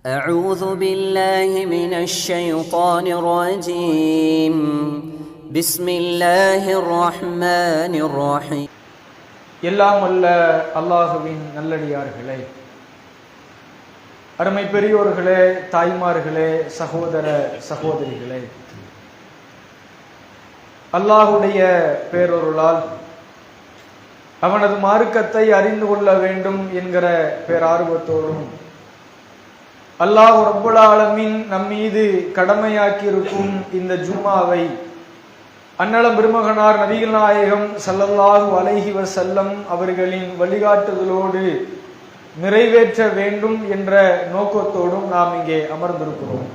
أعوذ بالله من الشيطان الرجيم بسم الله الرحمن الرحيم. எல்லாம் வல்ல அல்லாஹுவின் நல்லடியார்களே, அருமை பெரியோர்களே, தாய்மார்களே, சகோதர சகோதரிகளே, அல்லாஹுடைய பேரொருளால் அவனது மார்க்கத்தை அறிந்து கொள்ள வேண்டும் என்கிற பேரார்வத்தோடும் அல்லாஹ் ரப்புல் ஆலமீன் நம்மீது கடமையாக்கியிருக்கும் இந்த ஜும்மாவை அன்னலம் பெருமகனார் நபிகள் நாயகம் ஸல்லல்லாஹு அலைஹி வஸல்லம் அவர்களின் வழிகாட்டுதலோடு நிறைவேற்ற வேண்டும் என்ற நோக்கத்தோடும் நாம் இங்கே அமர்ந்திருக்கிறோம்.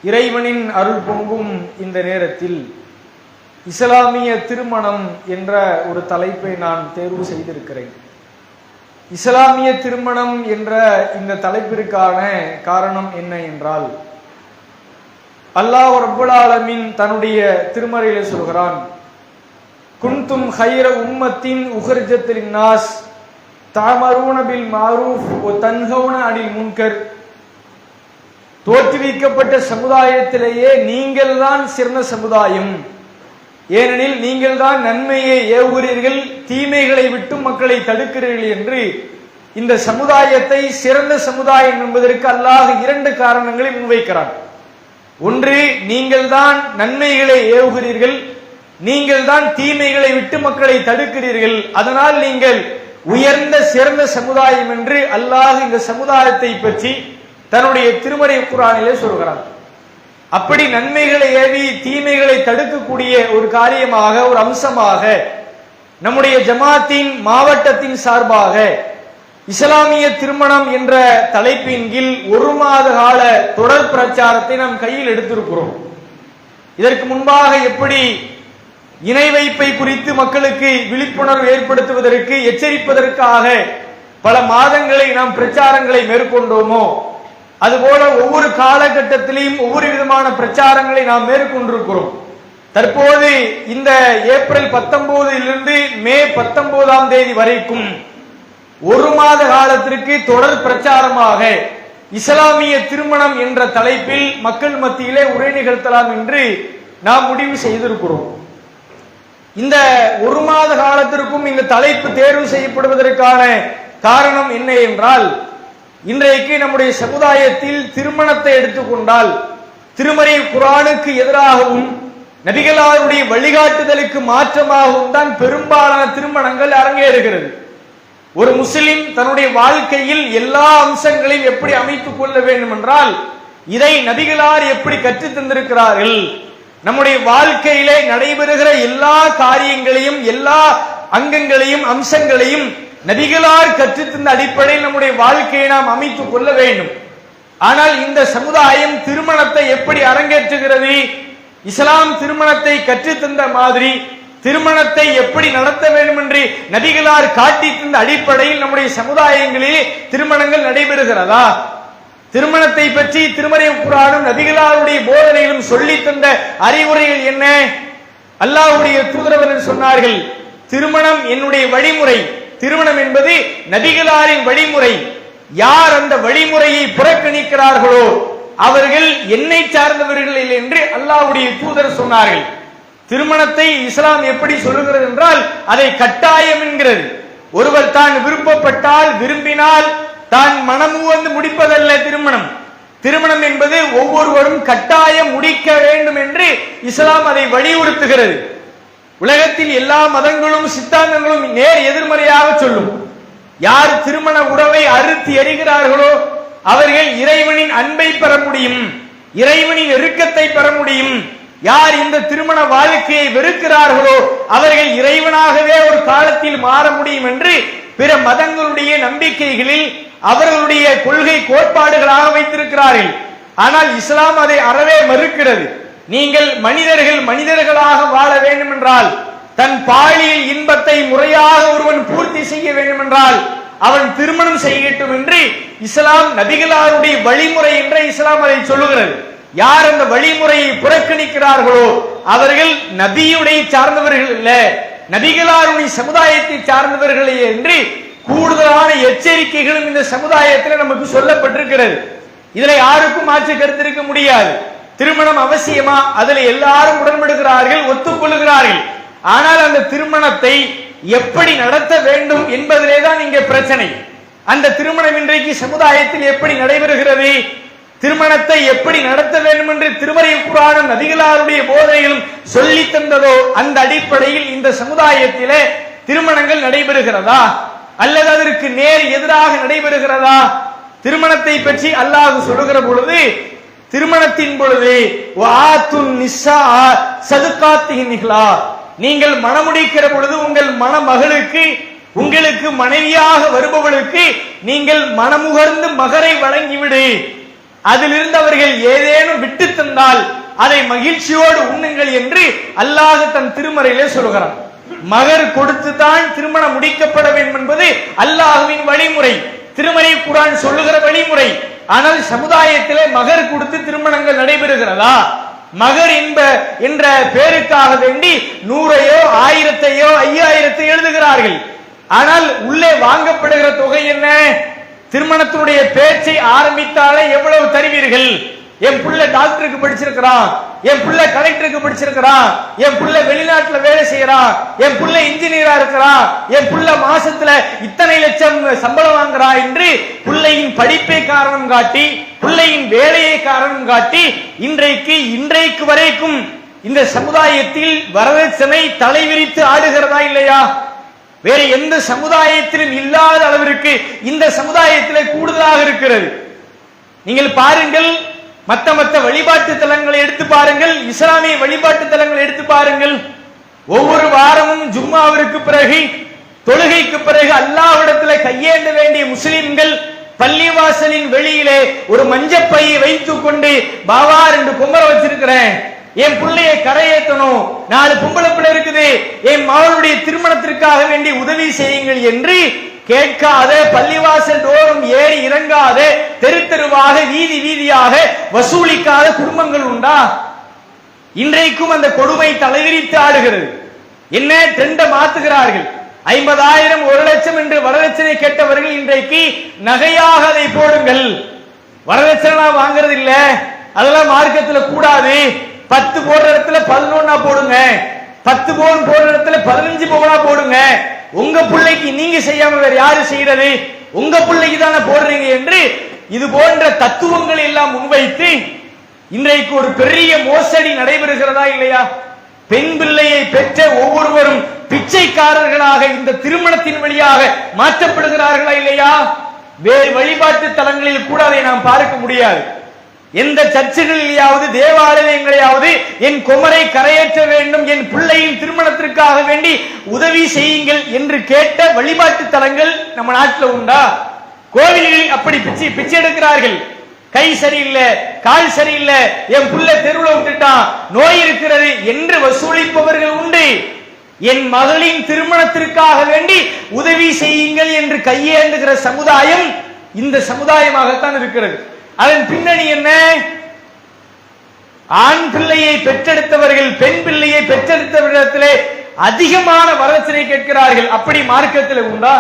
இறைவனின் அருள் பொங்கும் இந்த நேரத்தில் இஸ்லாமிய திருமணம் என்ற ஒரு தலைப்பை நான் தேர்வு செய்திருக்கிறேன். இஸ்லாமிய திருமணம் என்ற இந்த தலைப்பிற்கான காரணம் என்ன என்றால், அல்லாஹ் ரப்புல் ஆலமீன் தன்னுடைய திருமறையிலே சொல்கிறான், குன்தும் ஹைர உம்மத்தின் உஹர்ஜத் லின்னாஸ் தஅமரூன பில் மஅரூஃப் வ தன்ஹவுன அனில் முன்கர். தோற்றுவிக்கப்பட்ட சமுதாயத்திலேயே நீங்கள் தான் சிறந்த சமுதாயம், ஏனெனில் நீங்கள் தான் நன்மையை ஏவுகிறீர்கள், தீமைகளை விட்டு மக்களை தடுக்கிறீர்கள் என்று இந்த சமுதாயத்தை சிறந்த சமுதாயம் என்பதற்கு அல்லாஹ் இரண்டு காரணங்களை முன்வைக்கிறான். ஒன்று, நீங்கள் தான் நன்மைகளை ஏவுகிறீர்கள், நீங்கள் தான் தீமைகளை விட்டு மக்களை தடுக்கிறீர்கள், அதனால் நீங்கள் உயர்ந்த சிறந்த சமுதாயம் என்று அல்லாஹ் இந்த சமுதாயத்தை பற்றி தன்னுடைய திருமறை குர்ஆனிலே சொல்கிறான். அப்படி நன்மைகளை ஏவி தீமைகளை தடுக்கக்கூடிய ஒரு காரியமாக, ஒரு அம்சமாக நம்முடைய ஜமாத்தின் மாவட்டத்தின் சார்பாக இஸ்லாமிய திருமணம் என்ற தலைப்பின் கீழ் 1 மாத கால தொடர் பிரச்சாரத்தை நாம் கையில் எடுத்திருக்கிறோம். இதற்கு முன்பாக எப்படி இணை வைப்பை குறித்து மக்களுக்கு விழிப்புணர்வு ஏற்படுத்துவதற்கு, எச்சரிப்பதற்காக பல மாதங்களை நாம் பிரச்சாரங்களை மேற்கொண்டோமோ, அதுபோல ஒவ்வொரு காலகட்டத்திலையும் ஒவ்வொரு விதமான பிரச்சாரங்களை நாம் மேற்கொண்டிருக்கிறோம். தற்போது இந்த ஏப்ரல் 19 மே 19 வரைக்கும் 1 மாத காலத்திற்கு தொடர் பிரச்சாரமாக இஸ்லாமிய திருமணம் என்ற தலைப்பில் மக்கள் மத்தியிலே உரை நிகழ்த்தலாம் என்று நாம் முடிவு செய்திருக்கிறோம். இந்த 1 மாத காலத்திற்கும் இந்த தலைப்பு தேர்வு செய்யப்படுவதற்கான காரணம் என்ன என்றால், இன்றைக்கு நம்முடைய சமுதாயத்தில் திருமணத்தை எடுத்துக்கொண்டால் திருமறை குர்ஆனுக்கு எதிராகவும் நபிகளாருடைய வழிகாட்டுதலுக்கு மாற்றமாகவும் தான் பெரும்பாலான திருமணங்கள் அரங்கேறுகிறது. ஒரு முஸ்லிம் தன்னுடைய வாழ்க்கையில் எல்லா அம்சங்களையும் எப்படி அமைத்துக் கொள்ள வேண்டும் என்றால், இதை நபிகளார் எப்படி கற்றுத் தந்திருக்கிறார்கள், நம்முடைய வாழ்க்கையிலே நடைபெறுகிற எல்லா காரியங்களையும், எல்லா அங்கங்களையும், அம்சங்களையும் நபிகளார் கற்றுத்தந்த அடிப்படையில் நம்முடைய வாழ்க்கையை நாம் அமைத்துக் கொள்ள வேண்டும். ஆனால் இந்த சமுதாயம் திருமணத்தை எப்படி அரங்கேற்றுகிறது, இஸ்லாம் திருமணத்தை கற்றுத்தந்த மாதிரி திருமணத்தை எப்படி நடத்த வேண்டும் என்று நபிகளார் காட்டி தந்த அடிப்படையில் நம்முடைய சமுதாயங்களிலே திருமணங்கள் நடைபெறுகிறதா? திருமணத்தை பற்றி திருமறை குர்ஆனும் நபிகளாருடைய போதனையிலும் சொல்லி தந்த அறிவுரைகள் என்ன? அல்லாஹ்வுடைய தூதரவர்கள் சொன்னார்கள், திருமணம் என்னுடைய வழிமுறை, திருமணம் என்பது நபிகளாரின் வழிமுறை. யார் அந்த வழிமுறையை புறக்கணிக்கிறார்களோ அவர்கள் என்னை சார்ந்தவர்கள் இல்லை என்று அல்லாஹ்வுடைய தூதர் சொன்னார்கள். திருமணத்தை இஸ்லாம் எப்படி சொல்லுகிறது என்றால், அதை கட்டாயம் என்கிறது. ஒருவர் தான் விருப்பப்பட்டால், விரும்பினால் தான் மனமு வந்து முடிப்பதல்ல திருமணம். திருமணம் என்பது ஒவ்வொருவரும் கட்டாயம் முடிக்க வேண்டும் என்று இஸ்லாம் அதை வலியுறுத்துகிறது. உலகத்தில் எல்லா மதங்களும் சித்தாந்தங்களும் நேர் எதிர்மறையாக சொல்லும். யார் திருமண உறவை அறுத்து எறிகிறார்களோ அவர்கள் இறைவனின் அன்பை பெற முடியும், இறைவனின் நெருக்கத்தை பெற முடியும். யார் இந்த திருமண வாழ்க்கையை வெறுக்கிறார்களோ அவர்கள் இறைவனாகவே ஒரு காலத்தில் மாற முடியும் என்று பிற மதங்களுடைய நம்பிக்கைகளில் அவர்களுடைய கொள்கை கோட்பாடுகளாக வைத்திருக்கிறார்கள். ஆனால் இஸ்லாம் அதை அறவே மறுக்கிறது. நீங்கள் மனிதர்கள் மனிதர்களாக வாழ வேண்டும் என்றால், தன் பாலியல் இன்பத்தை முறையாக ஒருவன் பூர்த்தி செய்ய வேண்டும் என்றால் அவன் திருமணம் செய்யட்டும் என்று இஸ்லாம் நபிகளாருடைய வழிமுறை என்று இஸ்லாம் அதை சொல்லுகிறது. யார் அந்த வழிமுறையை புறக்கணிக்கிறார்களோ அவர்கள் நபியுடைய சார்ந்தவர்கள் இல்ல, நபிகளாருடைய சமுதாயத்தை சார்ந்தவர்களே என்று கூடுதலான எச்சரிக்கைகளும் இந்த சமுதாயத்தில் நமக்கு சொல்லப்பட்டிருக்கிறது. இதுல யாருக்கும் மாற்று கருத்து இருக்க முடியாது. திருமணம் அவசியமா? அதுல எல்லாரும் உடன்படுகிறார்கள், ஒத்துக்கொள்கிறார்கள். ஆனால் அந்த திருமணத்தை எப்படி நடத்த வேண்டும் என்பதிலே தான் இங்கே பிரச்சனை. அந்த திருமணம் இன்றைக்கு சமுதாயத்தில் எப்படி நடைபெறுகிறது, திருமணத்தை எப்படி நடத்த வேண்டும் என்று திருமறை குர்ஆனும் நபிகளாருடைய போதனைகளும் சொல்லி தந்ததோ அந்த அடிப்படையில் இந்த சமுதாயத்திலே திருமணங்கள் நடைபெறுகிறதா அல்லது அதற்கு நேர் எதிராக நடைபெறுகிறதா? திருமணத்தை பற்றி அல்லாஹ் சொல்லுகிற பொழுது, திருமணத்தின் பொழுது நீங்கள் மணமுடிக்கிற பொழுது உங்கள் மணமகளுக்கு, உங்களுக்கு மனைவியாக வருபவளுக்கு நீங்கள் மனமுகர்ந்து மகரை வழங்கிவிடு. அதிலிருந்து அவர்கள் ஏதேனும் விட்டு தந்தால் அதை மகிழ்ச்சியோடு உண்ணுங்கள் என்று அல்லாஹ் தன் திருமறையிலே சொல்கிறான். மகர் கொடுத்துதான் திருமணம் முடிக்கப்பட வேண்டும் என்பது அல்லாஹ்வின் வழிமுறை, திருமறை குர்ஆன் சொல்லுகிற வழிமுறை. ஆனால் சமுதாயத்திலே மகர் கொடுத்து திருமணங்கள் நடைபெறுகிறதா? மகர் என்ற பேருக்காக வேண்டி 100ஐயோ 1000ஐயோ 5000ஐ எழுதுகிறார்கள். ஆனால் உள்ளே வாங்கப்படுகிற தொகை என்ன? திருமணத்தினுடைய பேச்சை ஆரம்பித்தாலே எவ்வளவு தருவீர்கள்? என் புள்ள டாக்டருக்கு படிச்சிருக்கிறான், என் புள்ள கலெக்டருக்கு படிச்சிருக்கிறான், என் புள்ள வெளிநாட்டுல வேலை செய்யறான், என் புள்ள இன்ஜினியரா இருக்கிறான், என் புள்ள மாசத்துல இத்தனை லட்சம் சம்பளம் வாங்குறான் என்று பிள்ளையின் படிப்பை காரணம் காட்டி, பிள்ளையின் வேலையை காரணம் காட்டி இன்றைக்கு வரைக்கும் இந்த சமுதாயத்தில் வரதட்சணை தலைவிரித்து ஆடுகிறதா இல்லையா? வேற எந்த சமுதாயத்திலும் இல்லாத அளவிற்கு இந்த சமுதாயத்திலே கூடுதலாக இருக்கிறது. நீங்கள் பாருங்கள், மத்த வழிபாட்டு தலங்களை எடுத்து பாருங்கள், இஸ்லாமிய வழிபாட்டு தலங்களை எடுத்து பாருங்கள். ஒவ்வொரு வாரமும் ஜும்மாவிற்கு பிறகு, தொழுகைக்கு பிறகு அல்லாஹ்விடத்தில் கையேந்த வேண்டிய முஸ்லிம்கள் பள்ளிவாசலின் வெளியிலே ஒரு மஞ்சப்பையை வைத்துக் கொண்டு, பாபா 2 கும்பர வச்சிருக்கிறேன், என் பிள்ளையை கரையேற்றணும், 4 பொம்பளை பிள்ளை இருக்குது, என் மகளுடைய திருமணத்திற்காக வேண்டி உதவி செய்யுங்கள் என்று கேட்காத, பள்ளிவாசல் தோறும் ஏறி இறங்காத, தெரு தெருவாக வீதி வீதியாக வசூலிக்காத குடும்பங்கள் உண்டா? இன்றைக்கும் அந்த கொடுமை தலைவிரித்து ஆடுகிறது. என்ன ட்ரெண்ட மாத்துகிறார்கள்? 50,000 1,00,000 என்று வரதட்சணை கேட்டவர்கள் இன்றைக்கு நகையாக அதை போடுங்கள். வரதட்சணை வாங்குறது இல்ல, அதெல்லாம் மார்க்கத்துல கூடாது. 10 போடுற இடத்துல 11 போடுங்க, 10 பவுன் போடுற இடத்துல 15 பவுனா போடுங்க. உங்க பிள்ளைக்கு நீங்க செய்யாம வேற யாரு செய்யறது? உங்க பிள்ளைக்கு தானே போடுறீங்க என்று இது போன்ற தத்துவங்கள் எல்லாம் முன்வைத்து இன்றைக்கு ஒரு பெரிய மோசடி நடைபெறுகிறதா இல்லையா? பெண் பிள்ளையை பெற்ற ஒவ்வொருவரும் பிச்சைக்காரர்களாக இந்த திருமணத்தின் வழியாக மாற்றப்படுகிறார்களா இல்லையா? வேறு வழிபாட்டு தலங்களில் கூட அதை நாம் பார்க்க முடியாது. எந்த சர்ச்சுகளிலாவது தேவாலயங்களையாவது என் குமரை கரையேற்ற வேண்டும், என் பிள்ளையின் திருமணத்திற்காக வேண்டி உதவி செய்யுங்கள் என்று கேட்ட வழிபாட்டு தலங்கள் நம்ம நாட்டில் உண்டா? கோவில்களில் அப்படி பிச்சை எடுக்கிறார்கள். கை சரியில்லை, கால் சரியில்லை, என் புள்ள தெருவில் விட்டுட்டான், நோய் இருக்கிறது என்று வசூலிப்பவர்கள் உண்டு. என் மகளின் திருமணத்திற்காக வேண்டி உதவி செய்யுங்கள் என்று கையேந்துகிற சமுதாயம் இந்த சமுதாயமாகத்தான் இருக்கிறது. அதன் பின்னணி என்ன? ஆண் பிள்ளையை பெற்றெடுத்தவர்கள் பெண் பிள்ளையை பெற்றெடுத்தவரிடத்திலே அதிகமான வரதட்சணை கேட்கிறார்கள். அப்படி மார்க்கத்தில் உண்டா?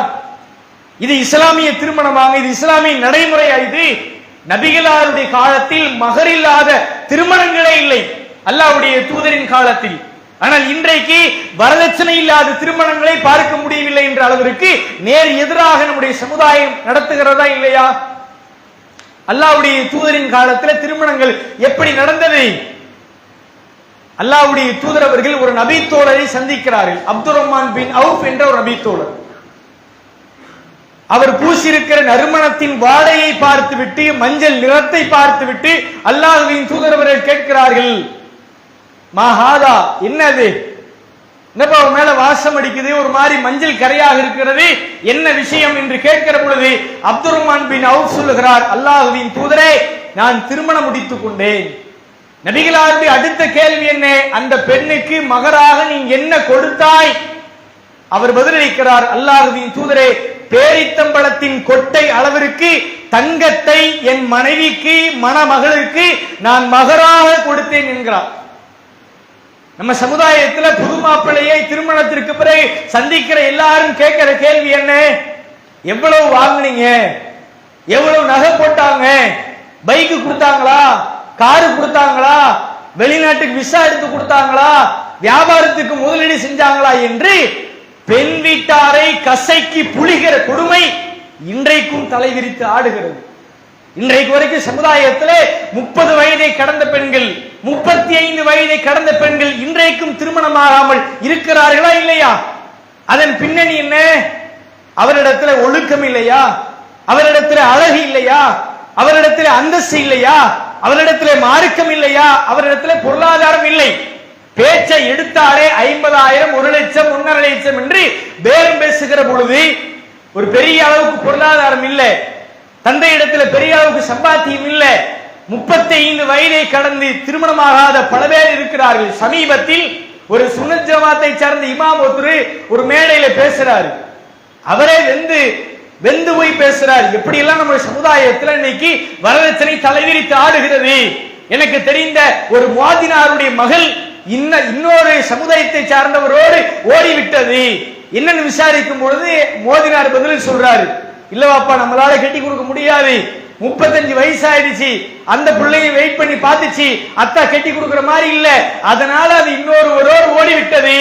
இது இஸ்லாமிய திருமணமாக, இது இஸ்லாமிய நடைமுறை. இது நபிகளாருடைய காலத்தில் மகர் இல்லாத திருமணங்களே இல்லை, அல்லாஹ்வுடைய தூதரின் காலத்தில். ஆனால் இன்றைக்கு வரதட்சணை இல்லாத திருமணங்களை பார்க்க முடியவில்லை என்ற அளவிற்கு நேர் எதிராக நம்முடைய சமுதாயம் நடத்துகிறதா இல்லையா? அல்லாஹ்வுடைய தூதரின் காலத்தில் திருமணங்கள் எப்படி நடந்தது? அல்லாஹ்வுடைய தூதர் அவர்கள் ஒரு நபி தோழரை சந்திக்கிறார்கள். அப்துர் ரஹ்மான் பின் அவுஃப் என்ற ஒரு நபி தோழர். அவர் பூசியிருக்கிற நறுமணத்தின் வாடையை பார்த்துவிட்டு, மஞ்சள் நிறத்தை பார்த்துவிட்டு அல்லாஹ்வின் தூதர் அவர்கள் கேட்கிறார்கள், மஹாதா, என்னது? என்னப்பா உன் மேல வாசம் அடிக்குது, ஒரு மாதிரி மஞ்சள் கரையாக இருக்கிறது, என்ன விஷயம் என்று கேட்கிற பொழுது அப்துர் ரஹ்மான் பின் அவுஃப் சொல்லுகிறார், அல்லாஹ்வின் தூதரே, நான் திருமணம் முடித்துக் கொண்டேன். நபிகளாருடைய அடுத்த கேள்வி என்ன? அந்த பெண்ணுக்கு மகராக நீ என்ன கொடுத்தாய்? அவர் பதிலளிக்கிறார், அல்லாஹ்வின் தூதரே, பேரித்தம்பளத்தின் கொட்டை அளவிற்கு தங்கத்தை என் மனைவிக்கு மணமகளுக்கு நான் மகராக கொடுத்தேன் என்கிறார். நம்ம சமுதாயத்தில் புது மாப்பிள்ளையை திருமணத்திற்கு பிறகு சந்திக்கிற எல்லாரும் கேட்கிற கேள்வி என்ன? எவ்வளவு வாங்குனீங்க, எவ்வளவு நகை போட்டாங்க, பைக்கு கொடுத்தாங்களா, காரு கொடுத்தாங்களா, வெளிநாட்டுக்கு விசா எடுத்து கொடுத்தாங்களா, வியாபாரத்துக்கு முதலீடு செஞ்சாங்களா என்று பெண் வீட்டாரை கசைக்கு புளிகிற கொடுமை இன்றைக்கும் தலைவிரித்து ஆடுகிறது. இன்றைக்கு வரைக்கும் சமுதாயத்திலே 30 வயதை கடந்த பெண்கள், 35 வயதை கடந்த பெண்கள் இன்றைக்கும் திருமணமாகாமல் இருக்கிறார்களா இல்லையா? அதன் பின்னணி என்ன? அவரிடத்துல ஒழுக்கம் இல்லையா? அவரிடத்துல அழகு இல்லையா? அவரிடத்துல அந்தஸ்து இல்லையா? அவரிடத்துல மார்க்கம் இல்லையா? அவரிடத்துல பொருளாதாரம் இல்லை. பேச்சை எடுத்தாலே 50,000, 1 லட்சம், 1.5 லட்சம் என்று பேரம் பேசுகிற பொழுது ஒரு பெரிய அளவுக்கு பொருளாதாரம் இல்லை, தந்தை இடத்துல பெரிய அளவுக்கு சம்பாத்தியம் இல்லை. 35 வயதை கடந்து திருமணமாகாத பல பேர் இருக்கிறார்கள். சமீபத்தில் ஒரு சுன்னத் ஜமாத்தை சார்ந்த இமாம் ஒரு மேடையில பேசுறாரு. அவரே வெந்து போய் பேசுறார். எப்படி எல்லாம் நம்ம சமுதாயத்தில் இன்னைக்கு வரதட்சணை தலைவிரித்து ஆடுகிறது. எனக்கு தெரிந்த ஒரு முவாதினாருடைய மகள் இன்னொரு சமுதாயத்தை சார்ந்தவரோடு ஓடிவிட்டது. என்னன்னு விசாரிக்கும் பொழுது மோதினார் பதில் சொல்றாரு, இல்லவாப்பா நம்மளால கட்டி கொடுக்க முடியாது, 35 வயசாயிடுச்சு, அந்த பிள்ளையை வெயிட் பண்ணி பார்த்துச்சு, அத்தா கட்டி கொடுக்கிற மாதிரி இல்ல, அதனால அது இன்னொருவரோடு ஓடிவிட்டது.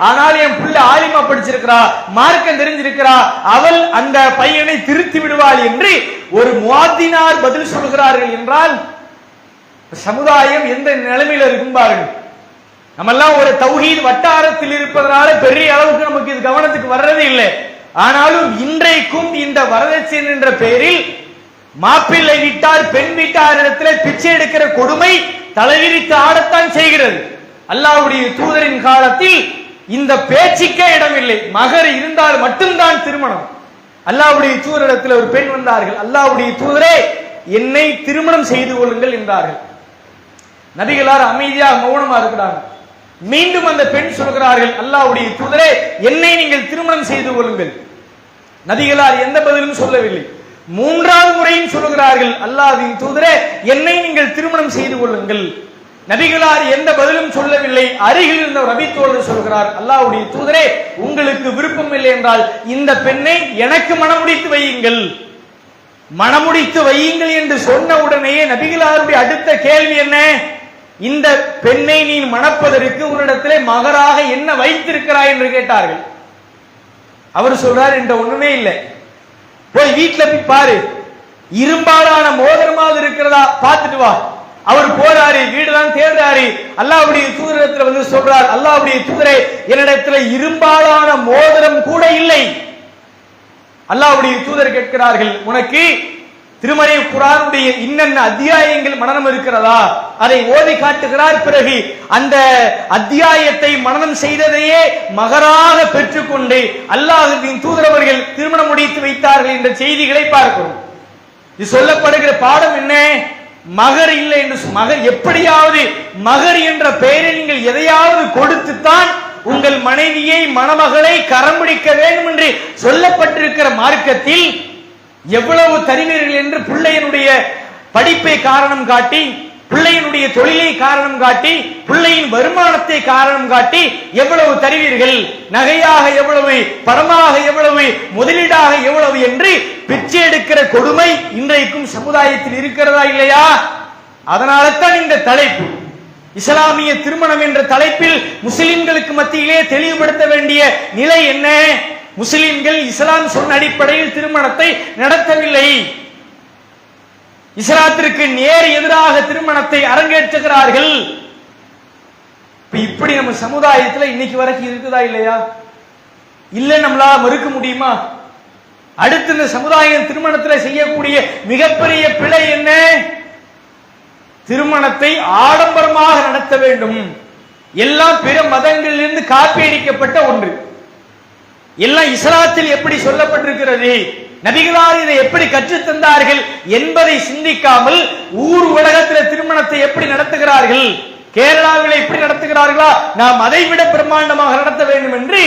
ஆனால் என் பிள்ளை ஆலிமா படிச்சிருக்கிறா, மார்க்கம் தெரிஞ்சிருக்கிறா, அவள் அந்த பையனை திருத்தி விடுவாள் என்று ஒரு முவாதினார் பதில் சொல்கிறார்கள் என்றால் சமுதாயம் எந்த நிலைமையில இருக்கும் பாருங்க. நம்ம எல்லாம் ஒரு தௌஹீத் வட்டாரத்தில் இருப்பதனால பெரிய அளவுக்கு நமக்கு இது கவனத்துக்கு வர்றது இல்லை. ஆனாலும் இன்றைக்கும் இந்த வரதட்சணை என்ற பெயரில் மாப்பிள்ளை வீட்டார் பெண் வீட்டாரிடத்தில் பிச்சை எடுக்கிற கொடுமை தலைவிரித்து ஆடத்தான் செய்கிறது. அல்லாஹ்வுடைய தூதரின் காலத்தில் இந்த பேச்சுக்கே இடமில்லை. மகர் இருந்தால் மட்டும்தான் திருமணம். அல்லாஹ்வுடைய தூதரிடத்தில் ஒரு பெண் வந்தார்கள். அல்லாஹ்வுடைய தூதரே, என்னை திருமணம் செய்து கொள்ளுங்கள் என்றார்கள். நபிகளார் அமைதியாக மௌனமா இருக்கிறாங்க. மீண்டும் அந்த பெண் சொல்கிறார்கள், அல்லாஹ்வுடைய தூதரே, என்னை நீங்கள் திருமணம் செய்து கொள்ளுங்கள். நபிகளார் எந்த பதிலும் சொல்லவில்லை. 3வது முறையும் சொல்கிறார்கள், அல்லாஹ்வின் தூதரே, என்னை நீங்கள் திருமணம் செய்து கொள்ளுங்கள். நபிகளார் எந்த பதிலும் சொல்லவில்லை. அருகில் இருந்த ரபித்தோடு சொல்கிறார், அல்லாஹ்வுடைய தூதரே, உங்களுக்கு விருப்பம் இல்லை என்றால் இந்த பெண்ணை எனக்கு மணமுடித்து வையுங்கள். மணமுடித்து வையுங்கள் என்று சொன்ன உடனேயே நபிகளாருடைய அடுத்த கேள்வி என்ன? இந்த பெண்ணை நீ மணப்பதற்கு உன்னிடத்திலே மகராக என்ன வைத்திருக்கிறாய் என்று கேட்டார்கள். அவர் சொல்றார், என்ற ஒண்ணுமே இல்லை, போய் வீட்டுல போய் பாரு, இரும்பாலான மோதிரமாவது இருக்கிறதா பார்த்துட்டு வா. அவர் போறாரு, வீடுதான் தேடுறாரு. அல்லாஹ்வுடைய தூதரிடத்துல வந்து சொல்றார், அல்லாஹ்வுடைய தூதரே, என்னிடத்துல இரும்பாலான மோதிரம் கூட இல்லை. அல்லாஹ்வுடைய தூதர் கேட்கிறார்கள், உனக்கு திருமறை குர்ஆனுடைய இன்னென்ன அத்தியாயங்கள் மனனம் இருக்கிறதா? அதை ஓதி காட்டுகிறார். பிறகு அந்த அத்தியாயத்தை மனனம் செய்ததையே மகராக பெற்றுக்கொண்டு அல்லாஹ்வின் தூதரவர்கள் திருமணம் முடித்து வைத்தார்கள் என்ற செய்திகளை பார்க்கிறோம். இது சொல்லப்படுகிற பாடம் என்ன? மகர் இல்லை என்று மகர் எப்படியாவது மகர் என்ற பெயரை நீங்கள் எதையாவது கொடுத்துத்தான் உங்கள் மனைவியை மணமகளை கரம் பிடிக்க வேண்டும் என்று சொல்லப்பட்டிருக்கிற மார்க்கத்தில் எவ்வளவு தருவீர்கள் என்று பிள்ளையினுடைய படிப்பை காரணம் காட்டி, பிள்ளையினுடைய தொழிலை காரணம் காட்டி, பிள்ளையின் வருமானத்தை காரணம் காட்டி எவ்வளவு தருவீர்கள், நகையாக எவ்வளவு, பணமாக எவ்வளவு, முதலீடாக எவ்வளவு என்று பிச்சை எடுக்கிற கொடுமை இன்றைக்கும் சமுதாயத்தில் இருக்கிறதா இல்லையா? அதனால தான் இந்த தலைப்பு இஸ்லாமிய திருமணம் என்ற தலைப்பில் முஸ்லிம்களுக்கு மத்தியிலே தெளிவுபடுத்த வேண்டிய நிலை என்ன? முஸ்லிம்கள் இஸ்லாம் சொன்ன அடிப்படையில் திருமணத்தை நடத்தவில்லை. இஸ்லாத்திற்கு நேர் எதிராக திருமணத்தை அரங்கேற்றுகிறார்கள். இப்படி நம்ம சமுதாயத்தில் இன்னைக்கு வரைக்கும் இருக்குதா இல்லையா? இல்ல, நம்மளால மறுக்க முடியுமா? அடுத்து இந்த சமுதாயம் திருமணத்தில் செய்யக்கூடிய மிகப்பெரிய பிழை என்ன? திருமணத்தை ஆடம்பரமாக நடத்த வேண்டும். எல்லாம் பிற மதங்களிலிருந்து காப்பியடிக்கப்பட்ட ஒன்று. எல்லாம் இஸ்லாத்தில் எப்படி சொல்லப்பட்டிருக்கிறது, நபிகளார் இதை எப்படி கற்றுத் தந்தார்கள் என்பதை சிந்திக்காமல் ஊர் உலகத்தில் திருமணத்தை எப்படி நடத்துகிறார்கள், கேரளாவில் எப்படி நடத்துகிறார்களா, நாம் அதை விட பிரம்மாண்டமாக நடத்த வேண்டும் என்று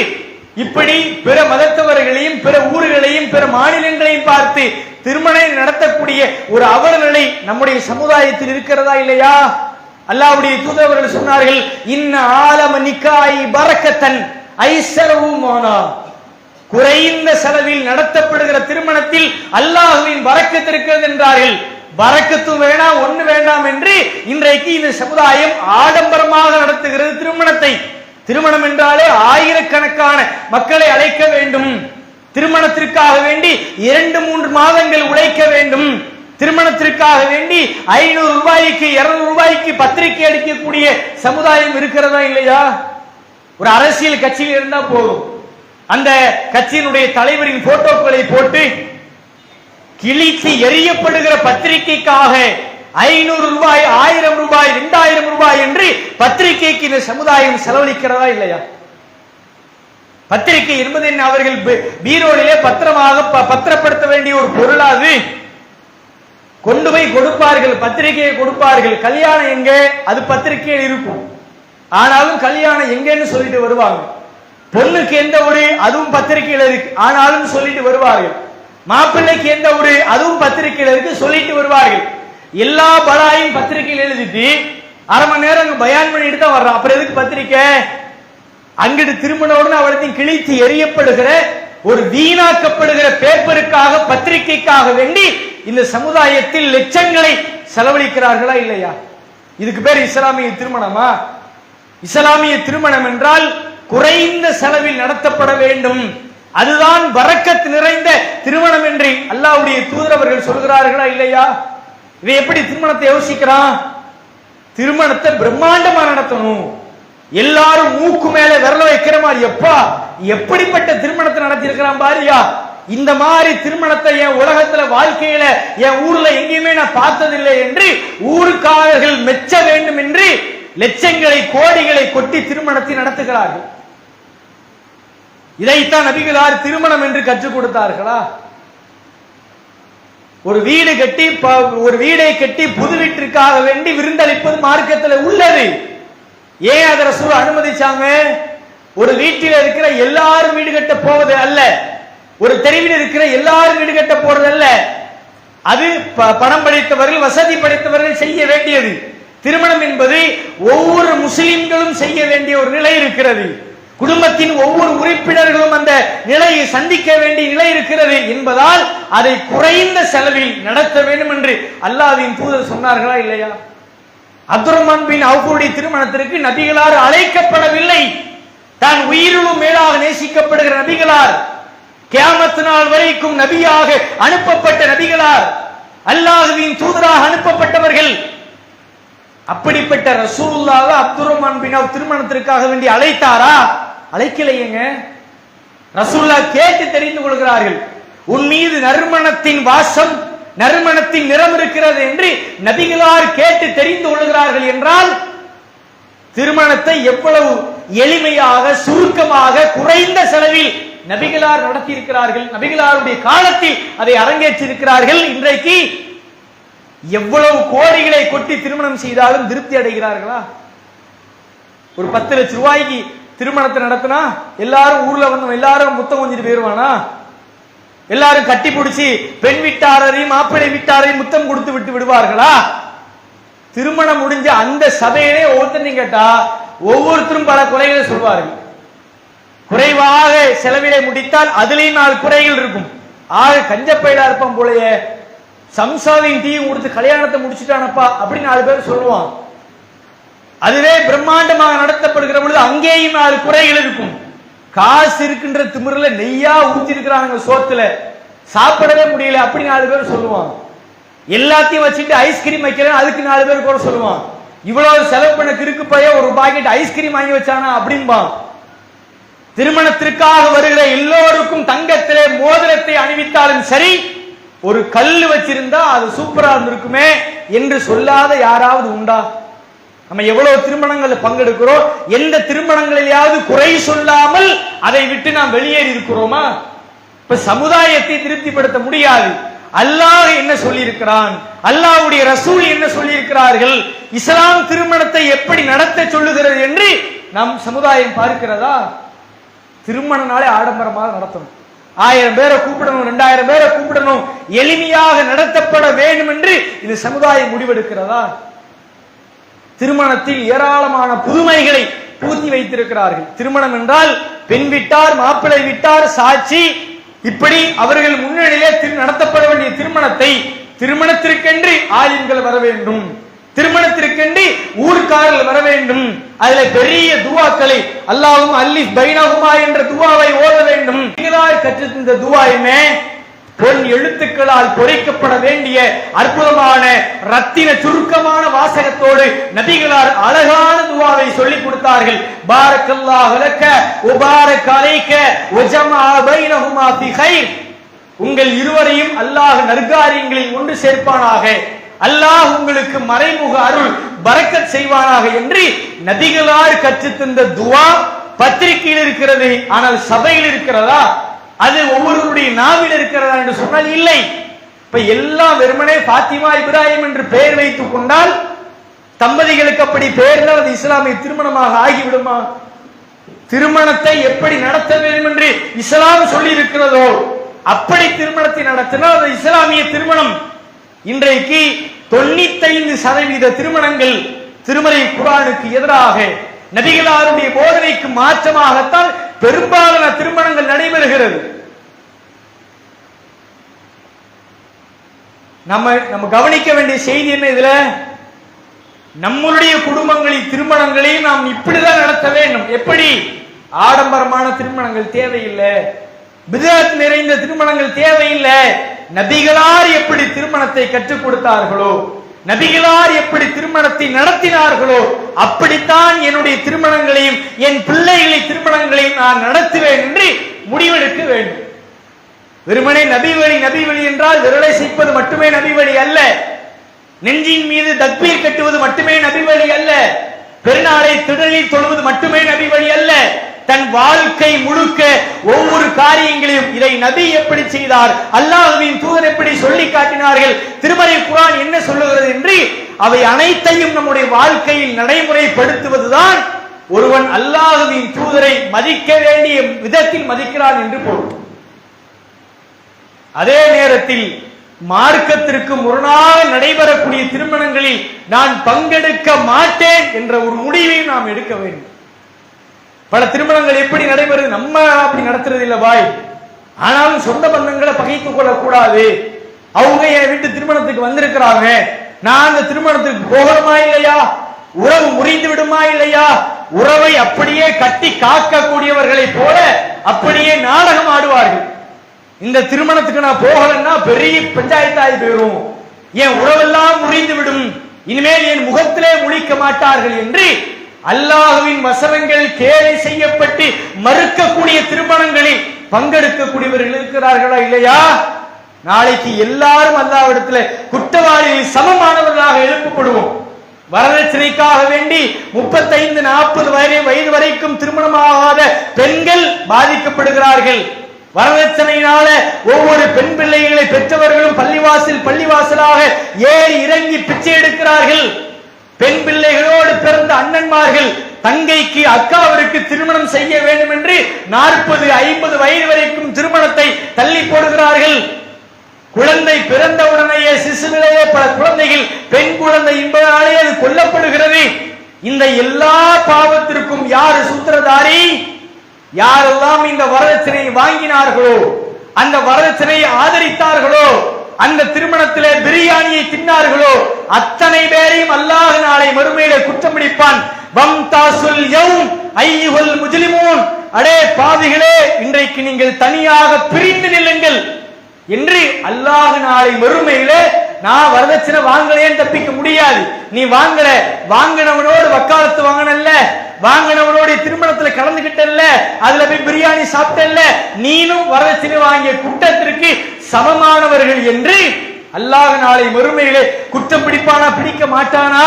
இப்படி பிற மதத்தவர்களையும் பிற ஊர்களையும் பிற மாநிலங்களையும் பார்த்து திருமணம் நடத்தக்கூடிய ஒரு அவலநிலை நம்முடைய சமுதாயத்தில் இருக்கிறதா இல்லையா? அல்லாஹ்வுடைய தூதர்கள் சொன்னார்கள், இன்ன ஆலம நிக்காய் பரக்கத்தன் ஐஸரஹு மோனா, குறைந்த செலவில் நடத்தப்படுகிற திருமணத்தில் அல்லாஹ்வின் பரக்கத் இருக்கிறது என்றார்கள். பரக்கத்தும் வேண்டாம், ஒண்ணு வேண்டாம் என்று இன்றைக்கு இந்த சமுதாயம் ஆடம்பரமாக நடத்துகிறது திருமணத்தை. திருமணம் என்றாலே ஆயிரக்கணக்கான மக்களை அழைக்க வேண்டும், திருமணத்திற்காக வேண்டி 2-3 மாதங்கள் உழைக்க வேண்டும், திருமணத்திற்காக வேண்டி 500 ரூபாய்க்கு 200 ரூபாய்க்கு பத்திரிகை அடிக்கக்கூடிய சமுதாயம் இருக்கிறதா இல்லையா? ஒரு அரசியல் கட்சியில் இருந்தா போதும், அந்த கட்சியினுடைய தலைவரின் போட்டோக்களை போட்டு கிழித்து எரியப்படுகிற பத்திரிகைக்காக 500 ரூபாய், 1000 ரூபாய், 2000 ரூபாய் என்று பத்திரிகைக்கு இந்த சமுதாயம் செலவழிக்கிறதா இல்லையா? பத்திரிகை என்பது என்ன? அவர்கள் பீரோலிலே பத்திரமாக பத்திரப்படுத்த வேண்டிய ஒரு பொருளாது கொண்டு போய் கொடுப்பார்கள், பத்திரிகையை கொடுப்பார்கள். கல்யாணம் எங்க? அது பத்திரிகையில் இருக்கும். ஆனாலும் கல்யாணம் எங்கன்னு சொல்லிட்டு வருவாங்க. பொண்ணுக்கு எந்த ஊரு? அதுவும் பத்திரிகையில இருக்கு, ஆனாலும் சொல்லிட்டு வருவார்கள். மாப்பிள்ளைக்கு எந்த ஊரு? அதுவும் பத்திரிகையில இருக்கு, சொல்லிட்டு வருவார்கள். எல்லா பலாயும் பத்திரிகையில் எழுதிட்டு அரை மணி நேரம் அங்க பயான் பண்ணிட்டு தான் வர்றான். அப்புறம் எதுக்கு பத்திரிக்கை? அங்கிட்டு திருமணவுடன் அவளத்தையும் கிழித்து எரியப்படுகிற ஒரு வீணாக்கப்படுகிற பேப்பருக்காக, பத்திரிகைக்காக வேண்டி இந்த சமுதாயத்தில் லட்சங்களை செலவழிக்கிறார்களா இல்லையா? இதுக்கு பேர் இஸ்லாமிய திருமணமா? இஸ்லாமிய திருமணம் என்றால் குறைந்த செலவில் நடத்தப்பட வேண்டும், அதுதான் பரக்கத் நிறைந்த திருமணம் என்று அல்லாஹ்வுடைய தூதர் அவர்கள் சொல்கிறார்களா இல்லையா? இதை எப்படி திருமணத்தை யோசிக்கிறான்? திருமணத்தை பிரம்மாண்டமா நடத்தணும், எல்லாரும் மூக்கு மேல விரல வைக்கிற மாதிரி. எப்பா எப்படிப்பட்ட திருமணத்தை நடத்தி இருக்கிறான் பாரியா! இந்த மாதிரி திருமணத்தை என் உலகத்துல, வாழ்க்கையில, என் ஊர்ல எங்கேயுமே நான் பார்த்ததில்லை என்று ஊருக்காரர்கள் மெச்ச வேண்டும் என்று லட்சங்களை கோடிகளை கொட்டி திருமணத்தை நடத்துகிறார்கள். இதைத்தான் நபிகளார் திருமணம் என்று கற்றுக் கொடுத்தார்களா? ஒரு வீடு கட்டி, ஒரு வீடை கட்டி புது வீட்டிற்காக வேண்டி விருந்தளிப்பது மார்க்கத்தில் உள்ளது. ஏன் அதை ரசூல் அனுமதிச்சாங்க? ஒரு வீட்டில் இருக்கிற எல்லாரும் வீடு கட்ட போவது அல்ல, ஒரு தெருவில் இருக்கிற எல்லாரும் வீடு கட்ட போறது அல்ல. அது பணம் படைத்தவர்கள், வசதி படைத்தவர்கள் செய்ய வேண்டியது. திருமணம் என்பது ஒவ்வொரு முஸ்லிம்களும் செய்ய வேண்டிய ஒரு நிலை இருக்கிறது. குடும்பத்தின் ஒவ்வொரு உறுப்பினர்களும் அந்த நிலையை சந்திக்க வேண்டிய நிலை இருக்கிறது என்பதால் அதை குறைந்த செலவில் நடத்த வேண்டும் என்று அல்லாஹ்வின் தூதர் சொன்னார்களா இல்லையா? அப்துர் ரஹ்மான் பின் அவுஃபுடைய திருமணத்திற்கு நபிகளார் அழைக்கப்படவில்லை. தான் உயிரிலும் மேலாக நேசிக்கப்படுகிற நபிகளார், கியாமத் நாள் வரைக்கும் நபியாக அனுப்பப்பட்ட நபிகளார், அல்லாஹ்வின் தூதராக அனுப்பப்பட்டவர்கள். அப்படிப்பட்ட ரசூலுல்லாஹ் அப்துர் ரஹ்மான் பின் அவுஃப் திருமணத்திற்காக வேண்டி அழைத்தாரா? அழைக்கலையேங்க. ரசூலுல்லாஹ் கேட்டு தெரிந்து கொள்கிறார்கள், உன் மீது நறுமணத்தின் வாசம், நறுமணத்தின் நிறம் இருக்கிறது என்று நபிகளார் கேட்டு தெரிந்து கொள்கிறார்கள் என்றால் திருமணத்தை எவ்வளவு எளிமையாக, சுருக்கமாக, குறைந்த செலவில் நபிகளார் நடத்தி இருக்கிறார்கள். நபிகளாருடைய காலத்தில் அதை அரங்கேற்றிருக்கிறார்கள். இன்றைக்கு எவ்வளவு கோடிகளை கொட்டி திருமணம் செய்தாலும் திருப்தி அடைகிறார்களா? ஒரு 10 லட்சம் ரூபாய்க்கு திருமணத்தை நடத்தினா எல்லாரும் ஊர்ல வந்து எல்லாரும் முத்தம் கொஞ்சிட்டு போயிருவானா? எல்லாரும் கட்டி பிடிச்சி பெண் வீட்டாரையும் மாப்பிள்ளை வீட்டாரையும் முத்தம் கொடுத்து விட்டு விடுவார்களா? திருமணம் முடிஞ்ச அந்த சபையிலே ஒவ்வொருத்தரையும் கேட்டா ஒவ்வொருத்தரும் பல குறைகளை சொல்வார்கள். குறைவாக செலவிலை முடித்தால் அதுலயும் 4 குறைகள் இருக்கும். ஆக கஞ்சப்பையில இருப்பான் போலயே, சம்சாரின் டீ கொடுத்து கல்யாணத்தை முடிச்சுட்டானப்பா அப்படின்னு 4 பேர் சொல்லுவான். அதுவே பிரம்மாண்டமாக நடத்தப்படுகிற பொழுது அங்கேயும் 4 குறைகள் இருக்கும். காசு இருக்கின்ற திமிர்ல நெய்யா ஊத்தி இருக்கிறாங்க சோத்துல, சாப்பிடவே முடியல அப்படி 4 பேர் சொல்லுவான். எல்லாத்தையும் வச்சுட்டு ஐஸ்கிரீம் வைக்கிறேன் அதுக்கு 4 பேர் கூட சொல்லுவான். இவ்வளவு செலவு பண்ண கிறுக்கு பைய ஒரு பாக்கெட் ஐஸ்கிரீம் வாங்கி வச்சானா அப்படின்பான். திருமணத்திற்காக வருகிற எல்லோருக்கும் தங்கத்திலே மோதிரத்தை அணிவித்தாலும் சரி, ஒரு கல்லு வச்சிருந்தா அது சூப்பரா இருந்திருக்குமே என்று சொல்லாத யாராவது உண்டா? நம்ம எவ்வளவு திருமணங்கள் பங்கெடுக்கிறோம், எந்த திருமணங்களிலாவது குறை சொல்லாமல் அதை விட்டு நாம் வெளியேறி இருக்கிறோமா? இப்ப சமுதாயத்தை திருப்திப்படுத்த முடியாது. அல்லாஹ் என்ன சொல்லி இருக்கிறான், அல்லாஹ்வுடைய ரசூல் என்ன சொல்லி இருக்கிறார்கள், இஸ்லாம் திருமணத்தை எப்படி நடத்த சொல்லுகிறது என்று நம் சமுதாயம் பார்க்கிறதா? திருமண நாளே ஆடம்பரமாக நடத்தணும், 1000 பேரை கூப்பிடணும், 2000 பேரை கூப்பிடணும், எளிமையாக நடத்தப்பட வேண்டும் என்று இது சமுதாயம் முடிவெடுக்கிறதா? திருமணத்தில் ஏராளமான புதுமைகளை பூத்தி வைத்திருக்கிறார்கள். திருமணம் என்றால் பெண் வீட்டார், மாப்பிள்ளை வீட்டார், சாட்சி, இப்படி அவர்கள் முன்னிலையிலே நடத்தப்பட வேண்டிய திருமணத்தை திருமணத்திற்கென்று ஆலிம்கள் வர வேண்டும், திருமணத்திற்கென்று ஊர்க்காரர்கள் வர வேண்டும். அதுல பெரிய துவாக்களை அல்லாஹும் அல்லிஃப் பைனஹுமா என்ற துவாவை ஓத வேண்டும். கற்று இந்த துவாயுமே பொன் எழுத்துக்களால் பொறிக்கப்பட வேண்டிய அற்புதமான ரத்தின சுருக்கமான வாசகத்தோடு நபிகளார் அழகான துவாவை சொல்லிக் கொடுத்தார்கள். பாரக்கல்லாஹு லக்க வ பாரக அலைக வ ஜமஅ பைனஹுமா ஃபி கைர். உங்கள் இருவரையும் அல்லாஹ் நற்காரியங்களில் ஒன்று சேர்ப்பானாக, அல்லாஹ் உங்களுக்கு மறைமுக அருள் பரக்கத் செய்வானாக என்று நபிகளார் கற்றுத் தந்த துவா பத்திரிகையில் இருக்கிறது. ஆனால் சபையில் இருக்கிறதா? அது ஒவ்வொருவருடைய நாவில் இருக்கிறதா என்று சொன்னால் இல்லை. இப்ப எல்லாம் வெறுமனே பாத்திமா இப்ராஹிம் என்று பெயர் வைத்துக் கொண்டால் தம்பதிகளுக்கு அப்படி பெயர்ந்தால் அது இஸ்லாமிய திருமணமாக ஆகிவிடுமா? திருமணத்தை எப்படி நடத்த வேண்டும் என்று இஸ்லாம் சொல்லி இருக்கிறதோ அப்படி திருமணத்தை நடத்தினால் அது இஸ்லாமிய திருமணம். இன்றைக்கு 95% திருமணங்கள் திருமறை குர்ஆனுக்கு எதிராக நபிகளாருடைய போதனைக்கு மாற்றமாகத்தான் பெரும்பாலான திருமணங்கள் நடைபெறுகிறது. நம்ம கவனிக்க வேண்டிய செய்தி என்ன இதுல? நம்மளுடைய குடும்பங்களில் திருமணங்களை நாம் இப்படிதான் நடத்த வேண்டும். எப்படி? ஆடம்பரமான திருமணங்கள் தேவையில்லை, பித்அத் நிறைந்த திருமணங்கள் தேவையில்லை. நபிகளார் எப்படி திருமணத்தை கற்றுக் கொடுத்தார்களோ, நபிகளார் எப்படி திருமணத்தை நடத்தினார்களோ அப்படித்தான் என்னுடைய திருமணங்களையும் என் பிள்ளைகளை திருமணங்களையும் நான் நடத்துவேன் என்று முடிவெடுக்க வேண்டும். வெறுமனே நபி வழி என்றால் விரலை செய்ப்பது மட்டுமே நபி வழி அல்ல. நெஞ்சின் மீது தக்பீர் கட்டுவது மட்டுமே நபி வழி அல்ல. பெருநாளை திடலில் தொழுவது மட்டுமே நபி வழி அல்ல. தன் வாழ்க்கை முழுக்க ஒவ்வொரு காரியங்களையும் இதை நபி எப்படி செய்தார், அல்லாஹ்வின் தூதர் எப்படி சொல்லி காட்டினார்கள், திருமறை குர்ஆன் என்ன சொல்லுகிறது என்று அவை அனைத்தையும் நம்முடைய வாழ்க்கையில் நடைமுறைப்படுத்துவதுதான் ஒருவன் அல்லாஹ்வின் தூதரை மதிக்க வேண்டிய விதத்தில் மதிக்கிறான் என்று பொருள். அதே நேரத்தில் மார்க்கத்திற்கு முரணாக நடைபெறக்கூடிய திருமணங்களில் நான் பங்கெடுக்க மாட்டேன் என்ற ஒரு முடிவை நாம் எடுக்க வேண்டும். பல திருமணங்கள் எப்படி நடைபெறுது? நம்ம அப்படி நடத்துறது இல்ல பாய். ஆனாலும் சொந்த பந்தங்களை பகைத்துக் கொள்ளக்கூடாது. அவங்க என் வீட்டு திருமணத்துக்கு வந்திருக்கிறாங்க, நான் அந்த திருமணத்துக்கு போகணுமா இல்லையா, உறவு முறிந்து விடுமா இல்லையா, உறவை அப்படியே கட்டி காக்கக்கூடியவர்களை போல அப்படியே நாடகம் ஆடுவார்கள். இந்த திருமணத்துக்கு நான் போகலன்னா பெரிய பஞ்சாயத்தாய் போயிடும், என் உறவெல்லாம் முறிந்து விடும், இனிமேல் என் முகத்திலே முழிக்க மாட்டார்கள் என்று அல்லாஹ்வின் வசனங்கள் கேலி செய்யப்பட்டு மறுக்கக்கூடிய திருமணங்களில் பங்கெடுக்கக்கூடியவர்கள் இருக்கிறார்களா இல்லையா? நாளைக்கு எல்லாரும் அல்லாஹ்விடத்துல குற்றவாளிகள் சமமானவர்களாக எழுப்பப்படுவோம். வரதட்சணைக்காக வேண்டி 35-40 வயது வரைக்கும் திருமணமாகாத பெண்கள் பாதிக்கப்படுகிறார்கள். வரதட்சணையினால ஒவ்வொரு பெண் பிள்ளைகளை பெற்றவர்களும் பள்ளிவாசலாக ஏறி இறங்கி பிச்சை எடுக்கிறார்கள். பெண் பிள்ளைகளோடு பிறந்த அண்ணன்மார்கள் தங்கைக்கு அக்காவிற்கு திருமணம் செய்ய வேண்டும் என்று 40-50 வயது வரைக்கும் திருமணத்தை தள்ளி போடுகிறார்கள். குழந்தை பிறந்தவுடனேயே சிசுவிலேயே பல குழந்தைகள் பெண் குழந்தை என்பதாலே அது கொல்லப்படுகிறது. இந்த எல்லா பாவத்திற்கும் யார் சூத்திரதாரி? யாரெல்லாம் இந்த வரதட்சணையை வாங்கினார்களோ, அந்த வரதட்சணையை ஆதரித்தார்களோ, அந்த திருமணத்திலே பிரியாணியை தின்னார்களோ அத்தனை பேரையும் அல்லாஹ் நாளை மறுமையிலே குற்றம் பிடிப்பான். வம்தாசுல் யௌம் அய்யுல் முஜ்லிமூன், அடே பாவிகளே, இன்றைக்கு நீங்கள் தனியாக பிரிந்து நில்லுங்கள் என்று அல்லாஹ் நாளை மறுமையிலே நான் வரதட்சணை வாங்கலேன்னு தப்பிக்க முடியாது. நீ வாங்கினவனோடு வக்காலத்து வாங்கினல்ல, வாங்கினவனோட திருமணத்துல கலந்துகிட்டல்ல, அதுல போய் பிரியாணி சாப்பிட்டல்ல, நீனும் வரதட்சணை வாங்கிய குற்றத்திற்கு சமமானவர்கள் என்று அல்லாஹ் நாளை மறுமையிலே குற்றம் பிடிப்பானா? பிடிக்க மாட்டானா?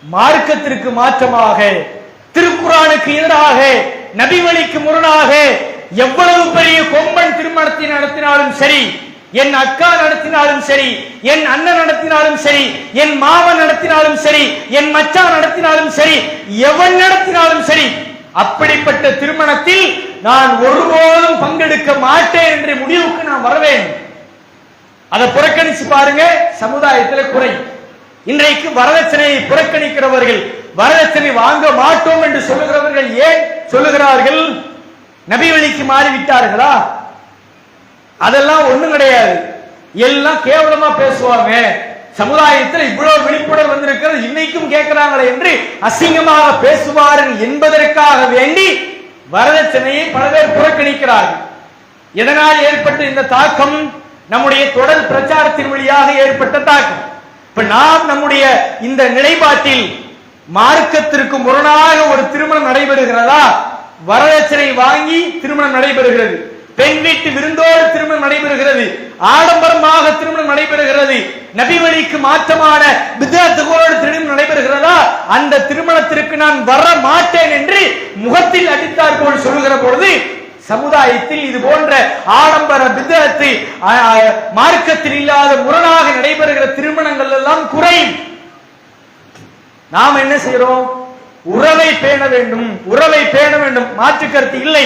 மார்க்கத்திற்கு மாற்றமாக, திருக்குர்ஆனுக்கு எதிராக, நபி வழிக்கு முரணாக எவ்வளவு பெரிய கொம்பன் திருமணத்தை நடத்தினாலும் சரி, என் அக்கா நடத்தினாலும் சரி, என் அண்ணன் நடத்தினாலும் சரி, என் மாமன் நடத்தினாலும் சரி, என் மச்சான் நடத்தினாலும் சரி, எவன் நடத்தினாலும் சரி, அப்படிப்பட்ட திருமணத்தில் நான் ஒருபோதும் பங்கெடுக்க மாட்டேன் என்ற முடிவுக்கு நான் வரவேன். அதை புறக்கணிச்சு பாருங்க, சமுதாயத்தில் குறை. இன்றைக்கு வரதட்சணையை புறக்கணிக்கிறவர்கள், வரதட்சணை வாங்க மாட்டோம் என்று சொல்லுகிறவர்கள் ஏன் சொல்லுகிறார்கள்? நபி வழிக்கு மாறிவிட்டார்களா? அதெல்லாம் ஒண்ணும் கிடையாது. எல்லாம் கேவலமா பேசுவாங்க, சமுதாயத்தில் இவ்வளவு விழிப்புணர்வு வந்திருக்கிறது இன்னைக்கும் கேட்கிறாங்களே என்று அசிங்கமாக பேசுவார்கள் என்பதற்காக வேண்டி வரதட்சணையை பல பேர் புறக்கணிக்கிறார்கள். இதனால் ஏற்பட்ட இந்த தாக்கம் நம்முடைய தொடர் பிரச்சாரத்தின் வழியாக ஏற்பட்ட தாக்கம். இப்ப நாம் நம்முடைய இந்த நிலைப்பாட்டில் மார்க்கத்திற்கு முரணாக ஒரு திருமணம் நடைபெறுகிறதா? வரதட்சணை வாங்கி திருமணம் நடைபெறுகிறது, பெண் வீட்டு விருந்தோடு திருமணம் நடைபெறுகிறது, ஆடம்பரமாக திருமணம் நடைபெறுகிறது, நபி வழிக்கு மாற்றமான பித்அத்துகளோடு திருமணம் நடைபெறுகிறதா? அந்த திருமணத்திற்கு நான் வர மாட்டேன் என்று முகத்தில் அடித்தார் போல் சொல்லுகிற பொழுது சமுதாயத்தில் இது போன்ற ஆடம்பர பித்அத்து மார்க்கத்தில் இல்லாத முரணாக நடைபெறுகிற திருமணங்கள் எல்லாம் குறையும். நாம் என்ன செய்யறோம்? உறவை பேண வேண்டும், உறவை பேண வேண்டும், மாற்று கருத்து இல்லை.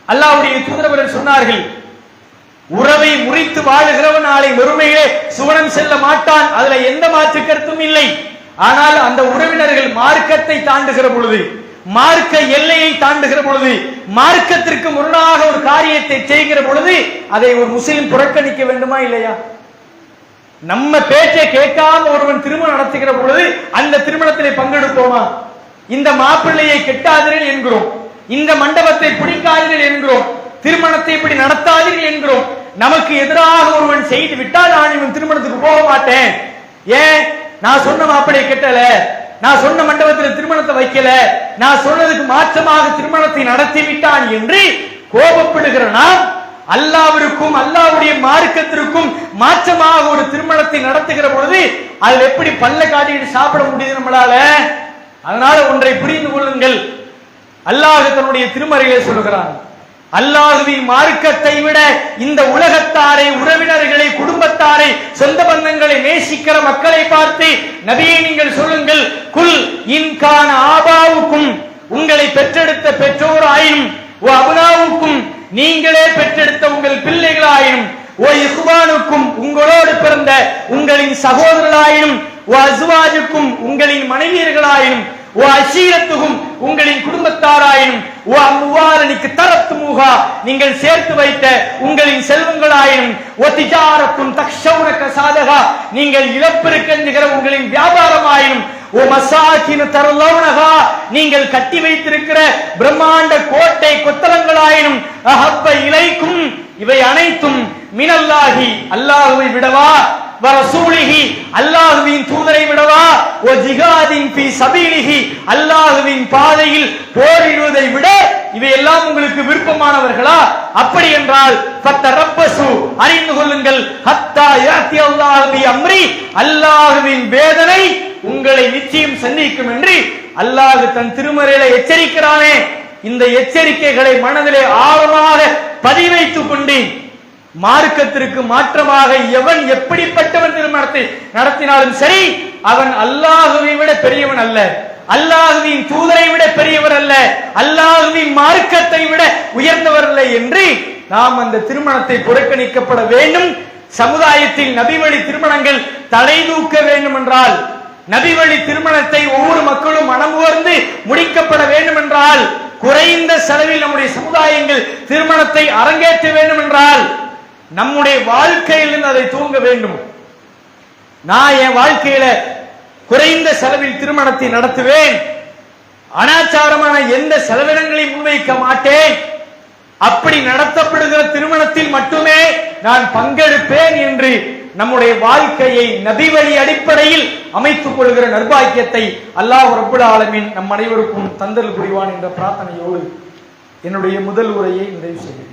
அல்லாஹ்வுடைய தூதர் சொன்னார்கள், உறவை முறித்து வாழுகிறவன் நாளை மறுமையிலே சுவனம் செல்ல மாட்டான். அதுல எந்த மாற்று கருத்தும் இல்லை. ஆனால் அந்த உறவினர்கள் மார்க்கத்தை தாண்டுகிற பொழுது, மார்க்க எல்லையை தாண்டுகிற பொழுது, மார்க்கத்திற்கு முரணாக ஒரு காரியத்தை செய்கிற பொழுது அதை ஒரு முஸ்லிம் புறக்கணிக்க வேண்டுமா இல்லையா? நம்ம பேச்சை கேட்காம ஒருவன் திருமணம் நடத்துகிற பொழுது அந்த திருமணத்திலே பங்கெடுப்போமா? இந்த மாப்பிள்ளையை கெட்டாதீர்கள் என்கிறோம், இந்த மண்டபத்தை பிடிக்காதீர்கள் என்கிறோம், திருமணத்தை இப்படி நடத்தாதீர்கள் என்கிறோம். நமக்கு எதிராக ஒருவன் செய்து விட்டால் நான் இவன் திருமணத்துக்கு போக மாட்டேன். ஏன்? நான் சொன்ன மாப்பிள்ளையை கெட்டல, நான் சொன்ன மண்டபத்தில் திருமணத்தை வைக்கல, நான் சொன்னதுக்கு மாற்றமாக திருமணத்தை நடத்தி விட்டான் என்று கோபப்படுகிற நாம் அல்லாஹ்விற்கும் அல்லாஹ்வுடைய மார்க்கத்திற்கும் மாற்றமாக ஒரு திருமணத்தை நடத்துகிற பொழுது அதில் எப்படி பல்ல காட்டிட்டு சாப்பிட முடியுது நம்மளால? அதனால ஒன்றை புரிந்து கொள்ளுங்கள், அல்லாஹ் தன்னுடைய திருமறையிலே சொல்கிறான், அல்லாஹ்வின் மார்க்கத்தை விட இந்த உலகத்தாரை, உறவினர்களை, குடும்பத்தாரை, சொந்த பந்தங்களை நேசிக்கிற மக்களை பார்த்து நபியை நீங்கள் சொல்லுங்கள், குல் இன்கான ஆபாவுக்கும், உங்களை பெற்றெடுத்த பெற்றோர் ஆயினும், ஓ அபுனாவுக்கும், நீங்களே பெற்றெடுத்த உங்கள் பிள்ளைகளாயினும், ஓ இஹ்வானுக்கும், உங்களோடு பிறந்த உங்களின் சகோதரர்களாயினும், ஓ அஸ்வாஜுக்கும், உங்களின் மனைவியர்களாயினும், ஓ அஷீரத்துக்கும், உங்களின் குடும்பத்தாராயினும், ஓ அம்வாலனிக்கு தரத்து மூகா, நீங்கள் சேர்த்து வைத்த உங்களின் செல்வங்களாயினும், ஓ திஜாரத்தும் தக்ஷௌன கசாதகா, நீங்கள் இழப்பிருக்கின்ற உங்களின் வியாபாரமாயினும், ஓ மசாகின் தரலௌனகா, நீங்கள் கட்டி வைத்திருக்கிற பிரம்மாண்ட கோட்டை கொத்தளங்களாயினும், அஹப்ப இலைக்கும், இவை அனைத்தும் மினல்லாஹி, அல்லாஹ்வை விடவா, வரசூலிஹி, அல்லாஹ்வின் தூதரை விடவா, ஓ ஜிஹாதின் ஃபீ சபீலிஹி, அல்லாஹ்வின் பாதையில் போரிடுவதை விட இவையெல்லாம் உங்களுக்கு விருப்பமானவர்களா? அப்படி என்றால் ஃபத்தரப்பசு, அறிந்து கொள்ளுங்கள், ஹத்தா யாத்தி அல்லாஹ் பி அம்ரி, அல்லாஹ்வின் வேதனை உங்களை நிச்சயம் சந்திக்கும் என்று அல்லாஹ் தன் திருமறையில எச்சரிக்கிறானே. இந்த எச்சரிக்கைகளை மனதிலே ஆழமாக பதிவைத்துக் கொண்டு மார்க்கத்திற்கு மாற்றமாக எவன் எப்படிப்பட்டவன் திருமணத்தை நடத்தினாலும் சரி, அவன் அல்லாஹுவை விட பெரியவன் அல்ல, அல்லாஹுவின் தூதரை விட பெரியவர் அல்ல, அல்லாஹுவின் மார்க்கத்தை விட உயர்ந்தவர் அல்ல என்று நாம் அந்த திருமணத்தை புறக்கணிக்கப்பட வேண்டும். சமுதாயத்தில் நபிவழி திருமணங்கள் தலை தூக்க வேண்டும் என்றால், நபிவழி திருமணத்தை ஒவ்வொரு மக்களும் மனமுவர்ந்து முடிக்கப்பட வேண்டும் என்றால், குறைந்த செலவில் நம்முடைய சமுதாயங்கள் திருமணத்தை அரங்கேற்ற வேண்டும் என்றால் நம்முடைய வாழ்க்கையிலிருந்து அதை தூங்க வேண்டும். நான் என் வாழ்க்கையில குறைந்த செலவில் திருமணத்தை நடத்துவேன், அனாச்சாரமான எந்த செலவினங்களையும் முன்வைக்க மாட்டேன், அப்படி நடத்தப்படுகிற திருமணத்தில் மட்டுமே நான் பங்கெடுப்பேன் என்று நம்முடைய வாழ்க்கையை நபி வழி அடிப்படையில் அமைத்துக் கொள்கிற நற்பாக்கியத்தை அல்லாஹ் ரப்புல் ஆலமீன் நம் அனைவருக்கும் தந்தல் புரிவான் என்ற பிரார்த்தனையோடு என்னுடைய முதல் உரையை நிறைவு செய்கிறேன்.